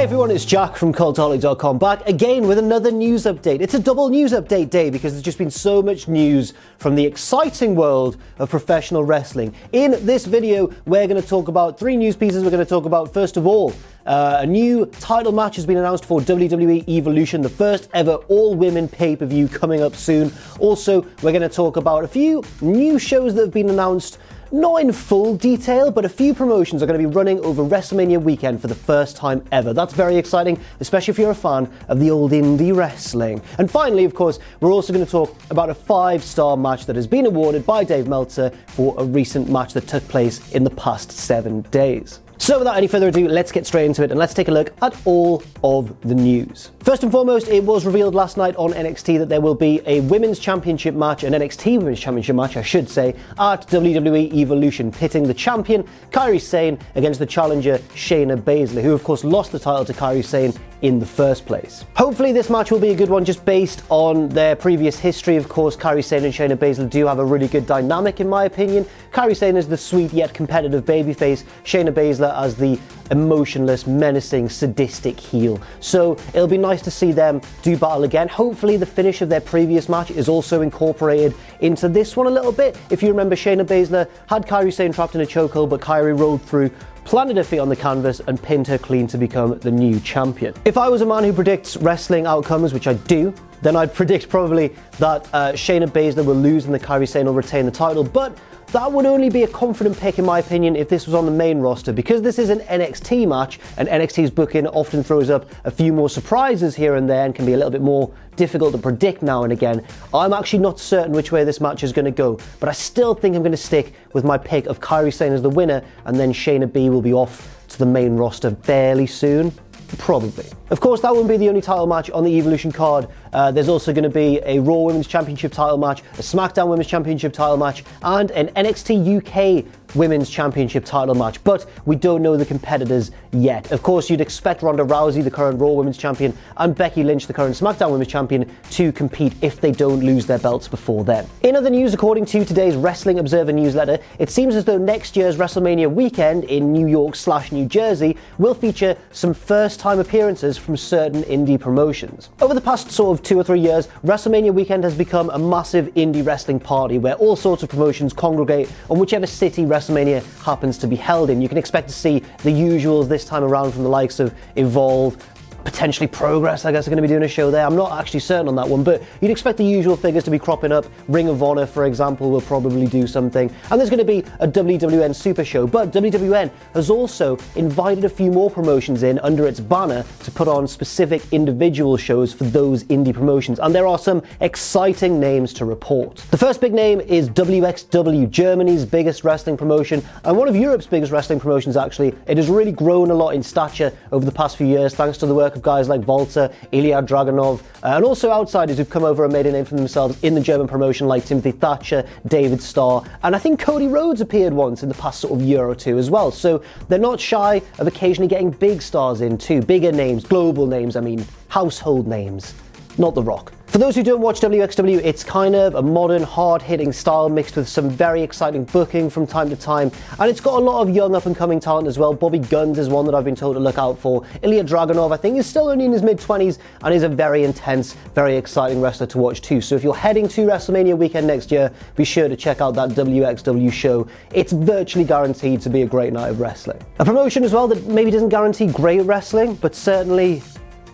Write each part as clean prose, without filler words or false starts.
everyone, it's Jack from Cultaholic.com, back again with another news update. It's a double news update day because there's just been so much news from the exciting world of professional wrestling. In this video, we're going to talk about three news pieces. We're going to talk about, first of all, a new title match has been announced for WWE Evolution, the first ever all-women pay-per-view coming up soon. Also, we're going to talk about a few new shows that have been announced, not in full detail, but a few promotions are going to be running over WrestleMania weekend for the first time ever. That's very exciting, especially if you're a fan of the old indie wrestling. And finally, of course, we're also going to talk about a 5-star match that has been awarded by Dave Meltzer for a recent match that took place in the past 7 days. So without any further ado, let's get straight into it and let's take a look at all of the news. First and foremost, it was revealed last night on NXT that there will be a Women's Championship match, an NXT Women's Championship match, I should say, at WWE Evolution, pitting the champion, Kairi Sane, against the challenger, Shayna Baszler, who of course lost the title to Kairi Sane in the first place. Hopefully this match will be a good one just based on their previous history. Of course, Kairi Sane and Shayna Baszler do have a really good dynamic in my opinion. Kairi Sane is the sweet yet competitive babyface, Shayna Baszler as the emotionless, menacing, sadistic heel. So it'll be nice to see them do battle again. Hopefully the finish of their previous match is also incorporated into this one a little bit. If you remember, Shayna Baszler had Kairi Sane trapped in a chokehold, but Kairi rolled through, planted her feet on the canvas and pinned her clean to become the new champion. If I was a man who predicts wrestling outcomes, which I do, then I'd predict probably that Shayna Baszler will lose and the Kairi Sane will retain the title, but that would only be a confident pick in my opinion if this was on the main roster. Because this is an NXT match and NXT's booking often throws up a few more surprises here and there and can be a little bit more difficult to predict now and again, I'm actually not certain which way this match is going to go, but I still think I'm going to stick with my pick of Kairi Sane as the winner and then Shayna B will be off to the main roster fairly soon. Probably. Of course, that won't be the only title match on the Evolution card. There's also going to be a Raw Women's Championship title match, a SmackDown Women's Championship title match, and an NXT UK Women's Championship title match, but we don't know the competitors yet. Of course, you'd expect Ronda Rousey, the current Raw Women's Champion, and Becky Lynch, the current SmackDown Women's Champion, to compete if they don't lose their belts before then. In other news, according to today's Wrestling Observer newsletter, it seems as though next year's WrestleMania weekend in New York/New Jersey will feature some first-time appearances from certain indie promotions. Over the past sort of 2 or 3 years, WrestleMania weekend has become a massive indie wrestling party where all sorts of promotions congregate on whichever city WrestleMania happens to be held in. You can expect to see the usuals this time around from the likes of Evolve, potentially Progress, I guess, are going to be doing a show there. I'm not actually certain on that one, but you'd expect the usual figures to be cropping up. Ring of Honor, for example, will probably do something. And there's going to be a WWN Super Show, but WWN has also invited a few more promotions in under its banner to put on specific individual shows for those indie promotions. And there are some exciting names to report. The first big name is WXW, Germany's biggest wrestling promotion, and one of Europe's biggest wrestling promotions, actually. It has really grown a lot in stature over the past few years, thanks to the work of guys like Walter, Ilya Dragunov, and also outsiders who've come over and made a name for themselves in the German promotion like Timothy Thatcher, David Starr, and I think Cody Rhodes appeared once in the past sort of year or two as well. So they're not shy of occasionally getting big stars in too, bigger names, global names, I mean, household names, not The Rock. For those who don't watch WXW, it's kind of a modern, hard-hitting style mixed with some very exciting booking from time to time, and it's got a lot of young up-and-coming talent as well. Bobby Guns is one that I've been told to look out for. Ilya Dragunov, I think, is still only in his mid-20s and is a very intense, very exciting wrestler to watch too. So if you're heading to WrestleMania weekend next year, be sure to check out that WXW show. It's virtually guaranteed to be a great night of wrestling. A promotion as well that maybe doesn't guarantee great wrestling, but certainly,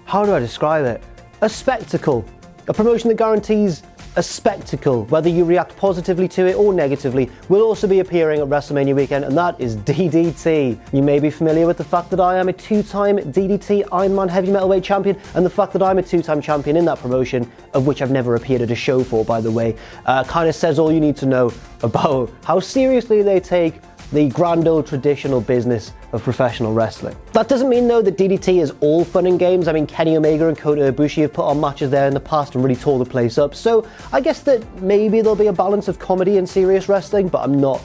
how do I describe it? A spectacle. A promotion that guarantees a spectacle, whether you react positively to it or negatively, will also be appearing at WrestleMania weekend, and that is DDT. You may be familiar with the fact that I am a 2-time DDT Ironman Heavy Metalweight champion, and the fact that I'm a 2-time champion in that promotion, of which I've never appeared at a show for, by the way, kind of says all you need to know about how seriously they take the grand old traditional business of professional wrestling. That doesn't mean though that DDT is all fun and games. I mean, Kenny Omega and Kota Ibushi have put on matches there in the past and really tore the place up. So I guess that maybe there'll be a balance of comedy and serious wrestling, but I'm not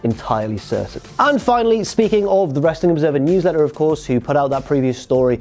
entirely certain. And finally, speaking of the Wrestling Observer newsletter, of course, who put out that previous story,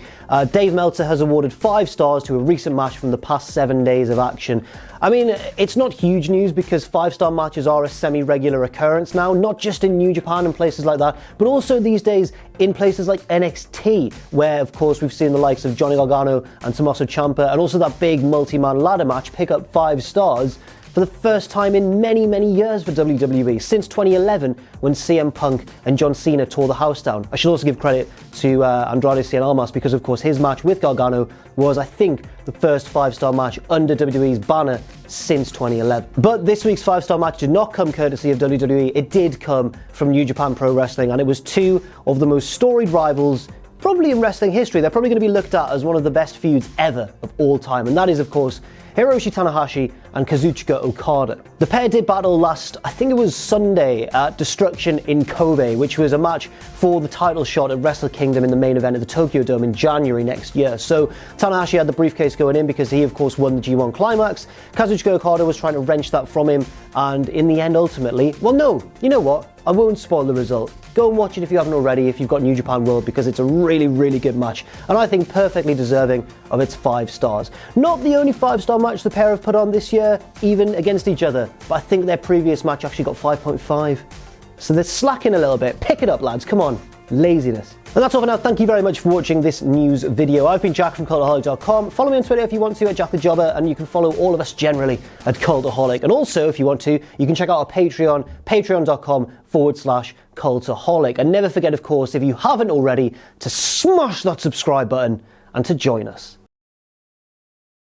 Dave Meltzer has awarded 5 stars to a recent match from the past 7 days of action. I mean, it's not huge news because 5-star matches are a semi-regular occurrence now, not just in New Japan and places like that, but also these days in places like NXT, where, of course, we've seen the likes of Johnny Gargano and Tommaso Ciampa, and also that big multi-man ladder match pick up 5 stars for the first time in many, many years for WWE, since 2011 when CM Punk and John Cena tore the house down. I should also give credit to Andrade Cien Almas because, of course, his match with Gargano was, I think, the first 5-star match under WWE's banner since 2011. But this week's 5-star match did not come courtesy of WWE, it did come from New Japan Pro Wrestling, and it was 2 of the most storied rivals probably in wrestling history. They're probably going to be looked at as one of the best feuds ever of all time, and that is, of course, Hiroshi Tanahashi and Kazuchika Okada. The pair did battle last, I think it was Sunday, at Destruction in Kobe, which was a match for the title shot at Wrestle Kingdom in the main event at the Tokyo Dome in January next year. So Tanahashi had the briefcase going in because he, of course, won the G1 Climax. Kazuchika Okada was trying to wrench that from him, and in the end, ultimately, well, no, you know what? I won't spoil the result. Go and watch it if you haven't already, if you've got New Japan World, because it's a really, really good match, and I think perfectly deserving of its 5 stars. Not the only 5-star match the pair have put on this year, even against each other, but I think their previous match actually got 5.5. So they're slacking a little bit. Pick it up, lads, come on. Laziness. And that's all for now. Thank you very much for watching this news video. I've been Jack from Cultaholic.com. Follow me on Twitter if you want to, at Jack the Jobber, and you can follow all of us generally at Cultaholic. And also, if you want to, you can check out our Patreon, patreon.com/Cultaholic. And never forget, of course, if you haven't already, to smash that subscribe button and to join us.